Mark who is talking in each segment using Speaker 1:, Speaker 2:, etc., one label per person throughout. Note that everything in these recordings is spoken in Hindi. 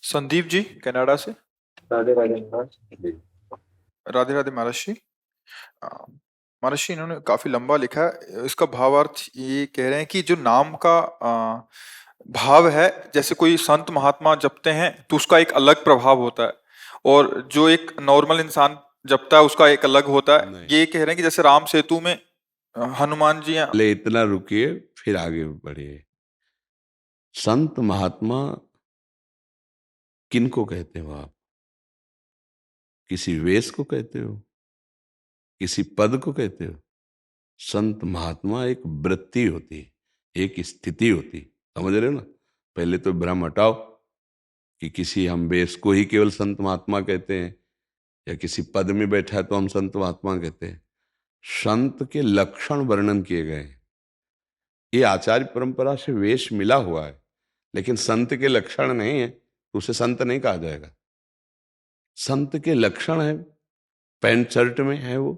Speaker 1: संदीप जी कनाडा से।
Speaker 2: राधे राधे महाराज जी।
Speaker 1: राधे राधे महाराज जी। अ, महाराज जी इन्होंने काफी लंबा लिखा है। इसका भावार्थ ये कह रहे हैं कि जो नाम का भाव है, जैसे कोई संत महात्मा जपते हैं तो उसका एक अलग प्रभाव होता है, और जो एक नॉर्मल इंसान जपता है उसका एक अलग होता है।
Speaker 2: नहीं,
Speaker 1: ये कह रहे हैं कि जैसे राम सेतु में हनुमान जी हैं।
Speaker 2: पहले इतना रुकिए फिर आगे बढ़िए। संत महात्मा किनको कहते हो आप? किसी वेश को कहते हो? किसी पद को कहते हो? संत महात्मा एक वृत्ति होती है, एक स्थिति होती, समझ रहे हो ना? पहले तो भ्रम हटाओ कि किसी हम वेश को ही केवल संत महात्मा कहते हैं, या किसी पद में बैठा है तो हम संत महात्मा कहते हैं। संत के लक्षण वर्णन किए गए हैं। ये आचार्य परंपरा से वेश मिला हुआ है, लेकिन संत के लक्षण नहीं है तो उसे संत नहीं कहा जाएगा। संत के लक्षण है, पैंट शर्ट में है वो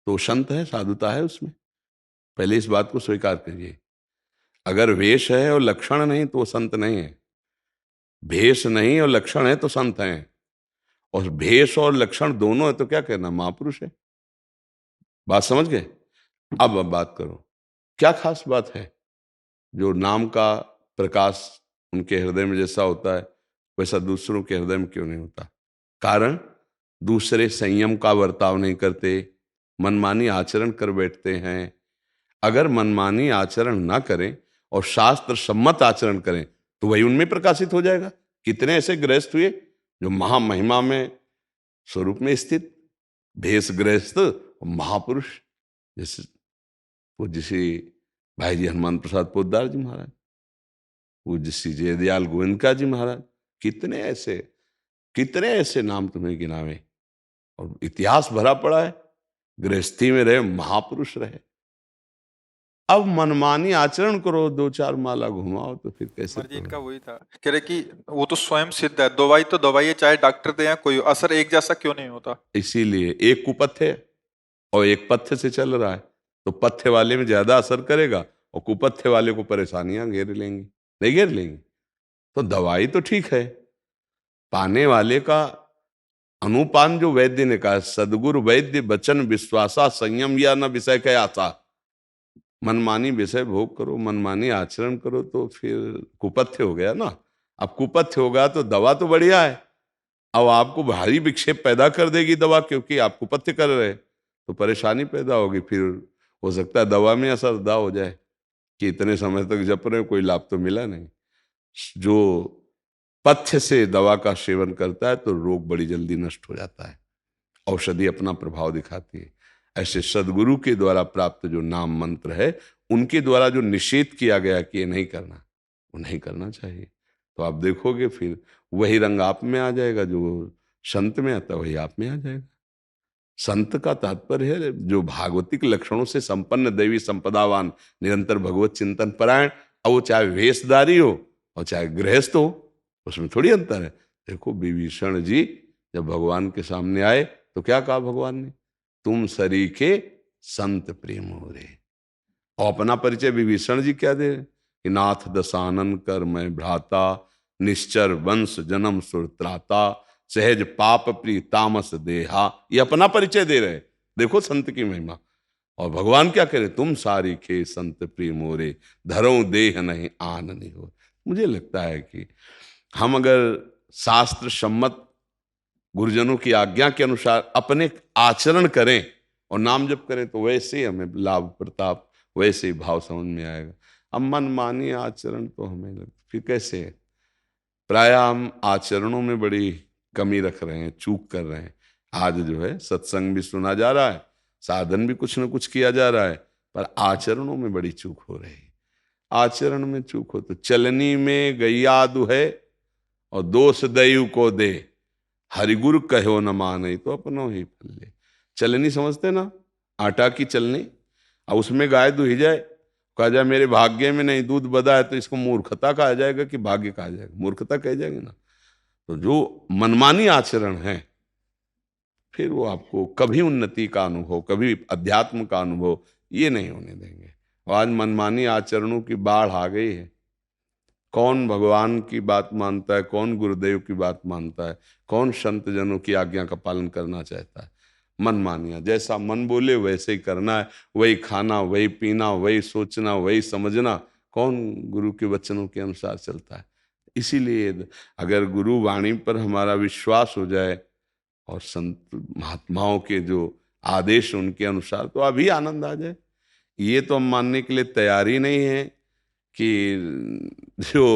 Speaker 2: तो संत है, साधुता है उसमें। पहले इस बात को स्वीकार करिए। अगर वेश है और लक्षण नहीं तो वो संत नहीं है। भेष नहीं और लक्षण है तो संत हैं, और भेष और लक्षण दोनों है तो क्या कहना, महापुरुष है। बात समझ गए? अब बात करो, क्या खास बात है जो नाम का प्रकाश उनके हृदय में जैसा होता है वैसा दूसरों के हृदय में क्यों नहीं होता? कारण, दूसरे संयम का बर्ताव नहीं करते, मनमानी आचरण कर बैठते हैं। अगर मनमानी आचरण ना करें और शास्त्र सम्मत आचरण करें तो वही उनमें प्रकाशित हो जाएगा। कितने ऐसे गृहस्थ हुए जो महामहिमा में स्वरूप में स्थित, भेष गृहस्थ और महापुरुष, जैसे पूज्य श्री भाई जी हनुमान प्रसाद पोद्दार जी महाराज, पूज्य श्री जयदयाल गोविंदका जी महाराज, कितने ऐसे नाम तुम्हें गिनावे। और इतिहास भरा पड़ा है, गृहस्थी में रहे महापुरुष रहे। अब मनमानी आचरण करो, दो चार माला घुमाओ तो फिर कैसे
Speaker 1: मर्जी
Speaker 2: करो?
Speaker 1: इनका वही था, कह रहे कि वो तो स्वयं सिद्ध है, दवाई तो दवाई है, चाहे डॉक्टर दे या कोई, असर एक जैसा क्यों नहीं होता।
Speaker 2: इसीलिए एक कुपथ्य और एक पथ्य से चल रहा है, तो पथ्य वाले में ज्यादा असर करेगा और कुपथ्य वाले को परेशानियां घेर लेंगी, नहीं घेर लेंगी? तो दवाई तो ठीक है, पाने वाले का अनुपान जो वैद्य ने कहा, सदगुरु वैद्य बचन विश्वासा संयम या न विषय के आशा। मनमानी विषय भोग करो, मनमानी आचरण करो तो फिर कुपथ्य हो गया ना। अब कुपथ्य होगा तो दवा तो बढ़िया है, अब आपको भारी विक्षेप पैदा कर देगी दवा, क्योंकि आप कुपथ्य कर रहे हैं तो परेशानी पैदा होगी। फिर हो सकता है दवा में असरदा हो जाए कि इतने समय तक जप रहे कोई लाभ तो मिला नहीं। जो पथ्य से दवा का सेवन करता है तो रोग बड़ी जल्दी नष्ट हो जाता है, औषधि अपना प्रभाव दिखाती है। ऐसे सदगुरु के द्वारा प्राप्त जो नाम मंत्र है, उनके द्वारा जो निषेध किया गया कि ये नहीं करना, वो नहीं करना चाहिए, तो आप देखोगे फिर वही रंग आप में आ जाएगा, जो संत में आता वही आप में आ जाएगा। संत का तात्पर्य है जो भागवतिक लक्षणों से संपन्न, दैवी संपदावान, निरंतर भगवत चिंतन परायण। अब वो चाहे वेशधारी हो और चाहे गृहस्थ हो, उसमें थोड़ी अंतर है। देखो विभीषण जी जब भगवान के सामने आए तो क्या कहा भगवान ने, तुम सरीखे संत प्रेम हो रे। और अपना परिचय विभीषण जी क्या दे रहे कि नाथ दशानन कर मैं भ्राता, निश्चर वंश जन्म सुरत्राता, सहज पाप प्रिय तामस देहा। ये अपना परिचय दे रहे। देखो संत की महिमा। और भगवान क्या कह रहे, तुम सारी खे संत प्रिय मोरे, धरो देह नहीं आन नहीं हो। मुझे लगता है कि हम अगर शास्त्र सम्मत गुरुजनों की आज्ञा के अनुसार अपने आचरण करें और नाम जप करें तो वैसे ही हमें लाभ प्रताप, वैसे ही भाव समझ में आएगा। अब मनमानी आचरण तो हमें फिर कैसे है? प्राय हम आचरणों में बड़ी कमी रख रहे हैं, चूक कर रहे हैं। आज जो है सत्संग भी सुना जा रहा है, साधन भी कुछ न कुछ किया जा रहा है, पर आचरणों में बड़ी चूक हो रही है। आचरण में चूक हो तो चलनी में गैया दुहे और दोष दयु को दे, हरिगुरु कहो न माने तो अपनो ही फल्ले। चलनी समझते ना, आटा की चलनी, और उसमें गाय दुही जाए, कहा जाए मेरे भाग्य में नहीं दूध बदा है, तो इसको मूर्खता कहा जाएगा कि भाग्य कहा जाएगा? मूर्खता कह जाएंगे ना। तो जो मनमानी आचरण है फिर वो आपको कभी उन्नति का अनुभव, कभी अध्यात्म का अनुभव ये नहीं होने देंगे। और आज मनमानी आचरणों की बाढ़ आ गई है। कौन भगवान की बात मानता है, कौन गुरुदेव की बात मानता है, कौन संत जनों की आज्ञा का पालन करना चाहता है। मन मानिया, जैसा मन बोले वैसे ही करना है, वही खाना, वही पीना, वही सोचना, वही समझना। कौन गुरु के वचनों के अनुसार चलता है? इसीलिए अगर गुरु वाणी पर हमारा विश्वास हो जाए और संत महात्माओं के जो आदेश उनके अनुसार, तो अभी आनंद आ जाए। ये तो हम मानने के लिए तैयार ही नहीं है कि जो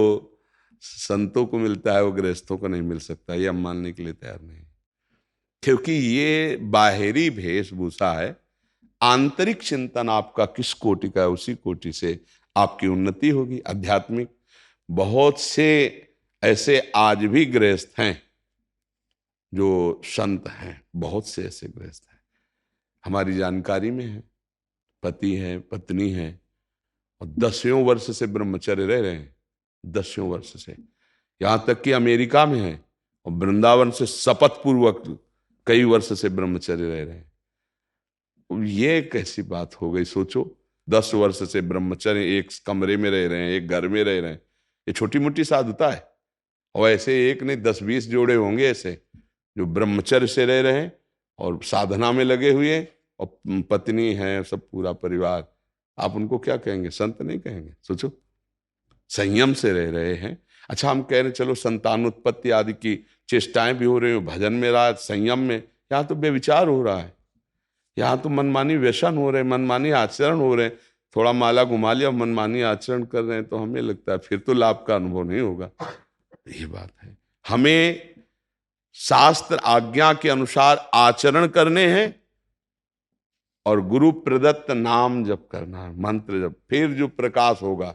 Speaker 2: संतों को मिलता है वो गृहस्थों को नहीं मिल सकता। ये हम मानने के लिए तैयार नहीं, क्योंकि ये बाहरी वेशभूषा है। आंतरिक चिंतन आपका किस कोटि का है, उसी कोटि से आपकी उन्नति होगी आध्यात्मिक। बहुत से ऐसे आज भी गृहस्थ हैं जो संत हैं, बहुत से ऐसे गृहस्थ हैं हमारी जानकारी में है, पति है, पत्नी है, और 10 वर्ष से ब्रह्मचर्य रह रहे हैं, 10 वर्ष से। यहां तक कि अमेरिका में है और वृंदावन से शपथ पूर्वक कई वर्ष से ब्रह्मचर्य रह रहे हैं। ये कैसी बात हो गई? सोचो, 10 वर्ष से ब्रह्मचर्य, एक कमरे में रह रहे हैं, एक घर में रह रहे हैं। ये छोटी मोटी साधुता है? और ऐसे एक नहीं 10-20 जोड़े होंगे ऐसे जो ब्रह्मचर्य से रह रहे हैं और साधना में लगे हुए हैं, और पत्नी है, सब पूरा परिवार। आप उनको क्या कहेंगे? संत नहीं कहेंगे? सोचो, संयम से रह रहे हैं। अच्छा, हम कह रहे चलो संतानोत्पत्ति आदि की चेष्टाएं भी हो रही हो, भजन में रहा, संयम में। यहाँ तो बेविचार हो रहा है, यहाँ तो मनमानी व्यसन हो रहे हैं, मनमानी आचरण हो रहे हैं। थोड़ा माला घुमा लिया, मनमानी आचरण कर रहे हैं, तो हमें लगता है फिर तो लाभ का अनुभव नहीं होगा। ये बात है, हमें शास्त्र आज्ञा के अनुसार आचरण करने हैं और गुरु प्रदत्त नाम जप करना है, मंत्र जप। फिर जो प्रकाश होगा,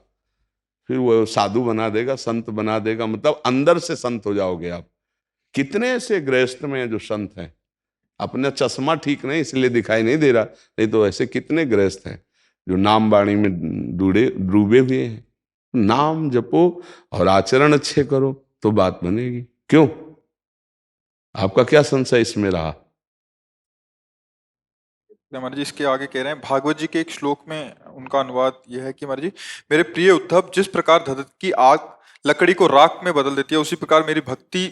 Speaker 2: फिर वो साधु बना देगा, संत बना देगा। मतलब अंदर से संत हो जाओगे आप। कितने ऐसे गृहस्थ में हैं जो संत हैं, अपना चश्मा ठीक नहीं इसलिए दिखाई नहीं दे रहा, नहीं तो ऐसे कितने गृहस्थ हैं जो नाम वाणी में डूबे हुए हैं। नाम जपो और आचरण अच्छे करो तो बात बनेगी। क्यों? आपका क्या संशय इसमें रहा?
Speaker 1: महाराज जी इसके आगे कह रहे हैं, भागवत जी के एक श्लोक में उनका अनुवाद यह है कि महाराज जी, मेरे प्रिय उद्धव, जिस प्रकार धधक की आग लकड़ी को राख में बदल देती है, उसी प्रकार मेरी भक्ति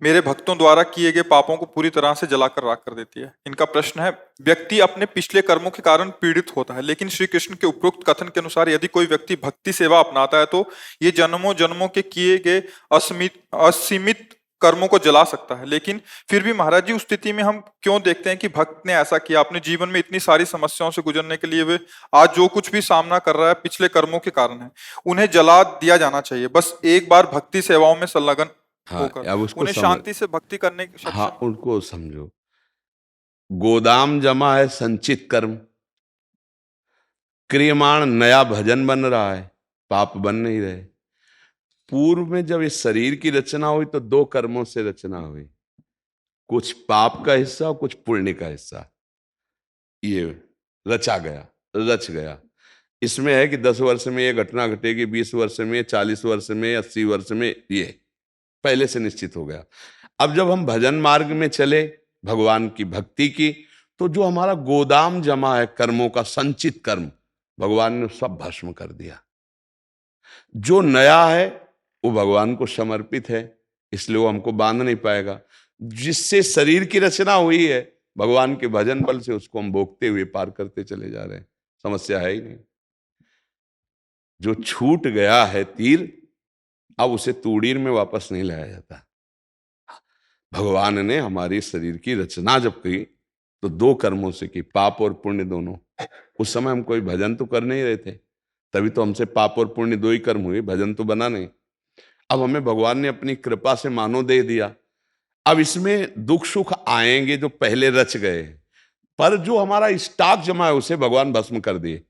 Speaker 1: मेरे भक्तों द्वारा किए गए पापों को पूरी तरह से जलाकर राख कर देती है। इनका प्रश्न है, व्यक्ति अपने पिछले कर्मों के कारण पीड़ित होता है, लेकिन श्री कृष्ण के उपरोक्त कथन के अनुसार यदि कोई व्यक्ति भक्ति सेवा अपनाता है तो ये जन्मों जन्मों के किए गए असीमित कर्मों को जला सकता है। लेकिन फिर भी महाराज जी, उस स्थिति में हम क्यों देखते हैं कि भक्त ने ऐसा किया, अपने जीवन में इतनी सारी समस्याओं से गुजरने के लिए वे आज जो कुछ भी सामना कर रहा है पिछले कर्मों के कारण है, उन्हें जला दिया जाना चाहिए। बस एक बार भक्ति सेवाओं में संलग्न
Speaker 2: हाँ,
Speaker 1: होकर
Speaker 2: अब उसको
Speaker 1: उन्हें
Speaker 2: समझ,
Speaker 1: शांति से भक्ति करने की
Speaker 2: हाँ,
Speaker 1: सक्षम।
Speaker 2: उनको समझो। गोदाम जमा है संचित कर्म, क्रियमाण नया भजन बन रहा है, पाप बन नहीं रहे। पूर्व में जब इस शरीर की रचना हुई तो 2 कर्मों से रचना हुई, कुछ पाप का हिस्सा और कुछ पुण्य का हिस्सा। ये रचा गया, रच गया। इसमें है कि 10 वर्ष में ये घटना घटेगी, 20 वर्ष में, 40 वर्ष में, 80 वर्ष में, ये पहले से निश्चित हो गया। अब जब हम भजन मार्ग में चले, भगवान की भक्ति की, तो जो हमारा गोदाम जमा है कर्मों का, संचित कर्म, भगवान ने सब भस्म कर दिया। जो नया है वो भगवान को समर्पित है, इसलिए वो हमको बांध नहीं पाएगा। जिससे शरीर की रचना हुई है, भगवान के भजन बल से उसको हम भोगते हुए पार करते चले जा रहे हैं, समस्या है ही नहीं। जो छूट गया है तीर, अब उसे तूड़ीर में वापस नहीं लाया जाता। भगवान ने हमारी शरीर की रचना जब की तो 2 कर्मों से की, पाप और पुण्य दोनों। उस समय हम कोई भजन तो कर नहीं रहे थे, तभी तो हमसे पाप और पुण्य 2 ही कर्म हुए, भजन तो बना नहीं। अब हमें भगवान ने अपनी कृपा से मानो दे दिया। अब इसमें दुख सुख आएंगे जो पहले रच गए, पर जो हमारा स्टॉक जमा है उसे भगवान भस्म कर दिए।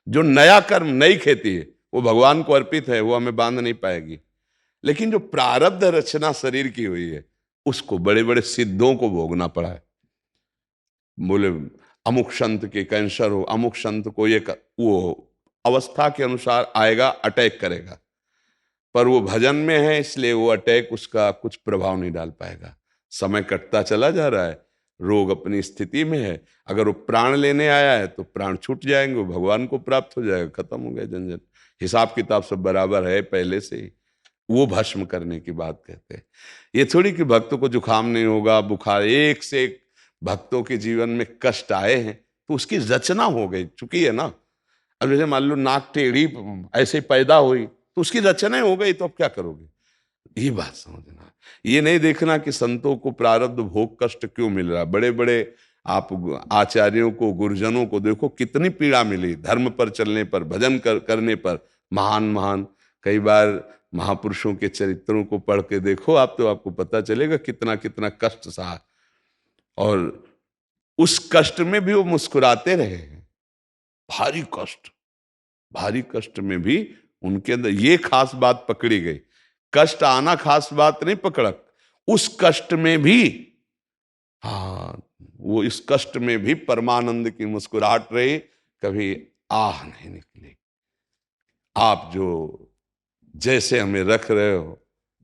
Speaker 2: जो नया कर्म, नई खेती है, वो भगवान को अर्पित है, वो हमें बांध नहीं पाएगी। लेकिन जो प्रारब्ध रचना शरीर की हुई है, उसको बड़े बड़े सिद्धों को भोगना पड़ा है। बोले अमुक संत के कैंसर हो, अमुक संत को ये वो अवस्था के अनुसार आएगा, अटैक करेगा, पर वो भजन में है इसलिए वो अटैक उसका कुछ प्रभाव नहीं डाल पाएगा। समय कटता चला जा रहा है, रोग अपनी स्थिति में है। अगर वो प्राण लेने आया है तो प्राण छूट जाएंगे, वो भगवान को प्राप्त हो जाएगा, खत्म हो गया झंझट। हिसाब किताब सब बराबर है पहले से ही, वो भस्म करने की बात कहते हैं। ये थोड़ी कि भक्तों को जुकाम नहीं होगा, बुखार, एक से एक भक्तों के जीवन में कष्ट आए हैं तो उसकी रचना हो गई चुकी है ना। अब जैसे मान लो नाक टेढ़ी ऐसे ही पैदा हुई तो उसकी रचना ही हो गई, तो अब क्या करोगे? ये बात समझना। ये नहीं देखना कि संतों को प्रारब्ध भोग कष्ट क्यों मिल रहा है। बड़े बड़े आप आचार्यों को, गुरुजनों को देखो कितनी पीड़ा मिली धर्म पर चलने पर, भजन करने पर। महान महान कई बार महापुरुषों के चरित्रों को पढ़ के देखो आप, तो आपको पता चलेगा कितना कितना कष्ट सहा, और उस कष्ट में भी वो मुस्कुराते रहे हैं। भारी कष्ट, भारी कष्ट में भी उनके अंदर ये खास बात पकड़ी गई। कष्ट आना खास बात नहीं पकड़ा, उस कष्ट में भी, हाँ, वो इस कष्ट में भी परमानंद की मुस्कुराहट रही, कभी आह नहीं निकली। आप जो जैसे हमें रख रहे हो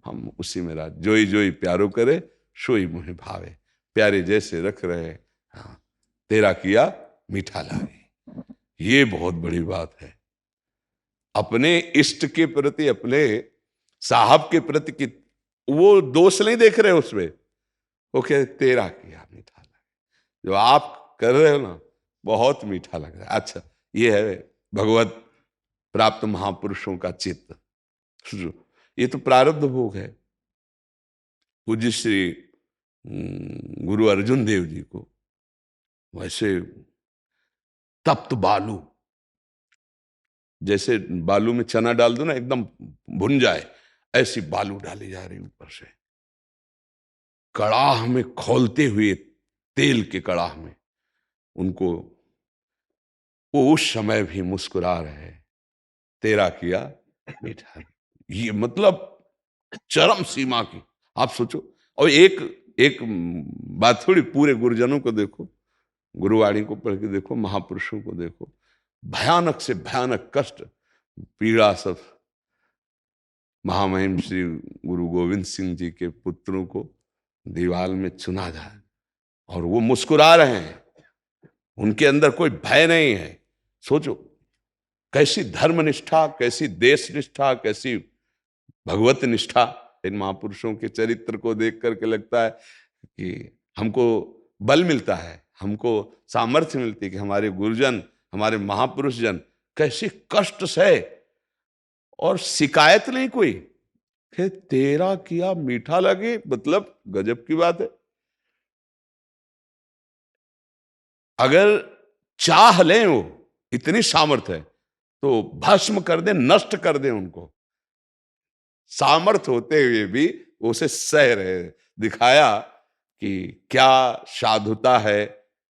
Speaker 2: हम उसी में राज, जोई जोई प्यारो करे सोई मुहे भावे। प्यारे जैसे रख रहे, हाँ, तेरा किया मीठा लागे। ये बहुत बड़ी बात है। अपने इष्ट के प्रति, अपने साहब के प्रति कि वो दोष नहीं देख रहे उसमें, वो कह तेरा किया मीठा लगे। जो आप कर रहे हो ना बहुत मीठा लग रहा है। अच्छा, ये है भगवत प्राप्त महापुरुषों का चित्त। ये तो प्रारब्ध भोग है। पूज्य श्री गुरु अर्जुन देव जी को वैसे तप्त बालू, जैसे बालू में चना डाल दो ना एकदम भुन जाए, ऐसी बालू डाली जा रही ऊपर से, कड़ाह में खौलते हुए तेल के कड़ाह में उनको, वो उस समय भी मुस्कुरा रहे, तेरा किया मीठा। ये मतलब चरम सीमा की, आप सोचो। और एक एक बात थोड़ी, पूरे गुरुजनों को देखो, गुरुवाणी को पढ़ के देखो, महापुरुषों को देखो, भयानक से भयानक कष्ट पीड़ा सब महामहिम श्री गुरु गोविंद सिंह जी के पुत्रों को दीवाल में चुना जाए और वो मुस्कुरा रहे हैं, उनके अंदर कोई भय नहीं है। सोचो कैसी धर्मनिष्ठा, कैसी देश निष्ठा, कैसी भगवत निष्ठा। इन महापुरुषों के चरित्र को देख करके लगता है कि हमको बल मिलता है, हमको सामर्थ्य मिलती है कि हमारे गुरुजन, हमारे महापुरुष जन कैसे कष्ट सहे और शिकायत नहीं कोई, कि तेरा किया मीठा लगे। मतलब गजब की बात है। अगर चाह लें वो, इतनी सामर्थ्य है तो भस्म कर दे, नष्ट कर दे उनको, सामर्थ्य होते हुए भी उसे सह रहे। दिखाया कि क्या साधुता है,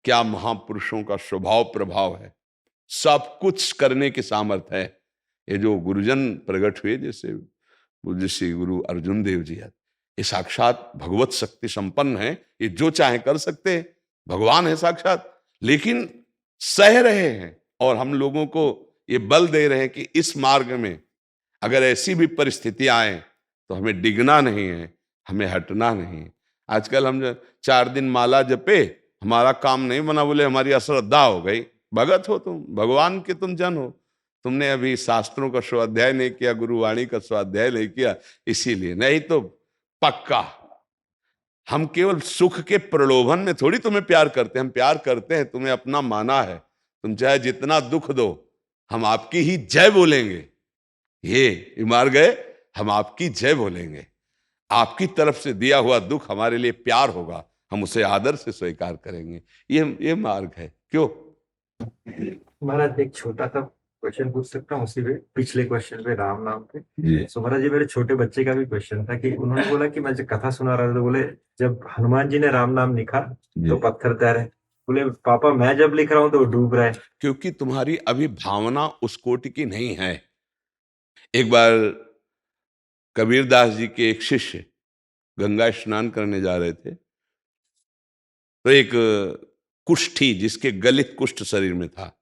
Speaker 2: क्या महापुरुषों का स्वभाव प्रभाव है, सब कुछ करने की सामर्थ्य है। ये जो गुरुजन प्रकट हुए, जैसे पूज्य श्री गुरु अर्जुन देव जी है, ये साक्षात भगवत शक्ति संपन्न है, ये जो चाहे कर सकते हैं, भगवान है साक्षात, लेकिन सह रहे हैं और हम लोगों को ये बल दे रहे हैं कि इस मार्ग में अगर ऐसी भी परिस्थितियां आए तो हमें डिगना नहीं है, हमें हटना नहीं है। आजकल हम 4 दिन माला जपे, हमारा काम नहीं बना, बोले हमारी अश्रद्धा हो गई। भगत हो तुम, भगवान के तुम जन हो, तुमने अभी शास्त्रों का स्वाध्याय नहीं किया, गुरुवाणी का स्वाध्याय नहीं किया, इसीलिए। नहीं तो पक्का हम केवल सुख के प्रलोभन में थोड़ी तुम्हें प्यार करते हैं, हम प्यार करते हैं, तुम्हें अपना माना है, तुम चाहे जितना दुख दो हम आपकी ही जय बोलेंगे। ये मार गए, हम आपकी जय बोलेंगे, आपकी तरफ से दिया हुआ दुख हमारे लिए प्यार होगा, हम उसे आदर से स्वीकार करेंगे। ये मार्ग है। क्यों?
Speaker 3: महाराज एक छोटा सा क्वेश्चन पूछ सकता हूँ उसी पे, पिछले क्वेश्चन पे राम नाम पे।
Speaker 2: जी
Speaker 3: सो महाराज जी, मेरे छोटे बच्चे का भी क्वेश्चन था कि उन्होंने बोला कि मैं जब कथा सुना रहा था तो बोले जब हनुमान जी ने राम नाम लिखा
Speaker 2: जी।
Speaker 3: तो पत्थर तैरे, बोले पापा मैं जब लिख रहा हूँ तो वो डूब रहा है।
Speaker 2: क्योंकि तुम्हारी अभी भावना उस कोटि की नहीं है। एक बार कबीरदास जी के एक शिष्य गंगा स्नान करने जा रहे थे, तो एक कुष्ठी, जिसके गलित कुष्ठ शरीर में था,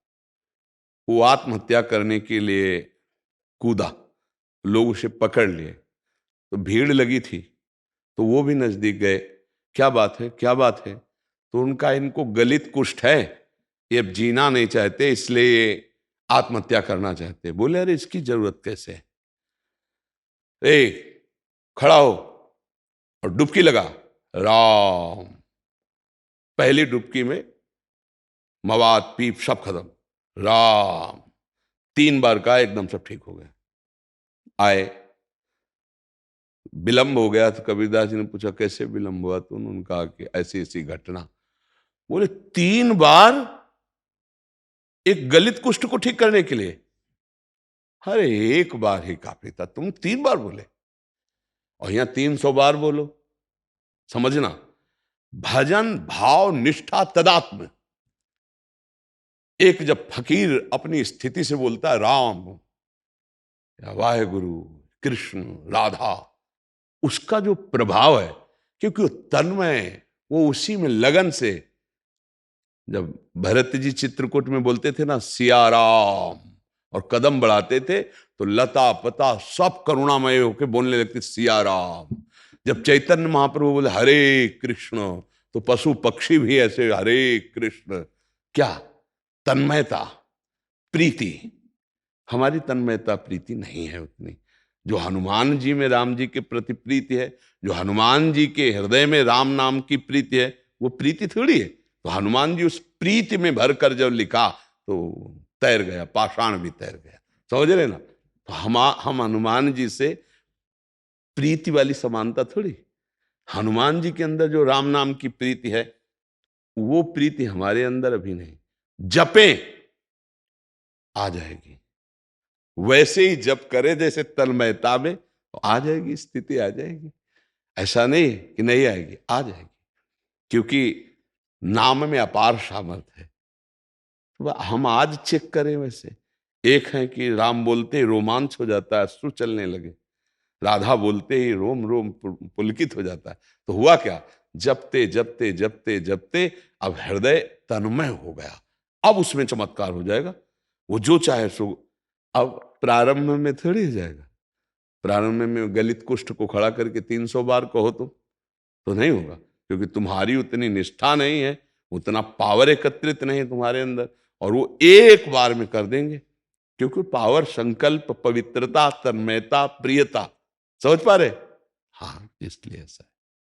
Speaker 2: वो आत्महत्या करने के लिए कूदा, लोग उसे पकड़ लिए, तो भीड़ लगी थी, तो वो भी नजदीक गए, क्या बात है, क्या बात है? तो उनका, इनको गलित कुष्ठ है, ये अब जीना नहीं चाहते, इसलिए आत्महत्या करना चाहते। बोले अरे इसकी जरूरत कैसे है, ए खड़ा हो और डुबकी लगा। राम, पहली डुबकी में मवाद पीप सब खत्म। राम, 3 बार का एकदम सब ठीक हो गया। आए, विलंब हो गया तो कबीरदास जी ने पूछा कैसे विलंब हुआ, तो उन्होंने कहा कि ऐसी ऐसी घटना। बोले 3 बार एक गलित कुष्ठ को ठीक करने के लिए? अरे 1 बार ही काफी था, तुम 3 बार बोले, और यहां 300 बार बोलो। समझना, भजन भाव निष्ठा तदात्म। एक जब फकीर अपनी स्थिति से बोलता है राम या वाहेगुरु कृष्ण राधा, उसका जो प्रभाव है, क्योंकि वो तन्मय, वो उसी में लगन से, जब भरत जी चित्रकूट में बोलते थे ना सिया राम और कदम बढ़ाते थे, तो लता पता सब करुणामय होकर बोलने लगते सिया राम। जब चैतन्य महाप्रभु बोले हरे कृष्ण, तो पशु पक्षी भी ऐसे हरे कृष्ण। क्या तन्मयता, प्रीति। हमारी तन्मयता प्रीति नहीं है उतनी जो हनुमान जी में राम जी के प्रति प्रीति है। जो हनुमान जी के हृदय में राम नाम की प्रीति है, वो प्रीति थोड़ी है। तो हनुमान जी उस प्रीति में भरकर जब लिखा तो तैर गया, पाषाण भी तैर गया। समझ रहे ना? तो हम हनुमान जी से प्रीति वाली समानता थोड़ी। हनुमान जी के अंदर जो राम नाम की प्रीति है, वो प्रीति हमारे अंदर अभी नहीं। जपें, आ जाएगी। वैसे ही जप करे जैसे तन्मयता में, तो आ जाएगी, स्थिति आ जाएगी। ऐसा नहीं कि नहीं आएगी, आ जाएगी, क्योंकि नाम में अपार सामर्थ्य है। तो हम आज चेक करें। वैसे एक है कि राम बोलते ही रोमांच हो जाता है, अश्रु चलने लगे। राधा बोलते ही रोम रोम पुलकित हो जाता है। तो हुआ क्या? जपते जपते जपते जपते अब हृदय तन्मय हो गया। अब उसमें चमत्कार हो जाएगा। वो जो चाहे सो। अब प्रारंभ में थोड़ी हो जाएगा। प्रारंभ में गलित कुष्ठ को खड़ा करके 300 बार कहो तो नहीं होगा, क्योंकि तुम्हारी उतनी निष्ठा नहीं है, उतना पावर एकत्रित नहीं है तुम्हारे अंदर। और वो एक बार में कर देंगे, क्योंकि पावर संकल्प, पवित्रता, तन्मयता, प्रियता। समझ पा रहे? हाँ, इसलिए ऐसा है।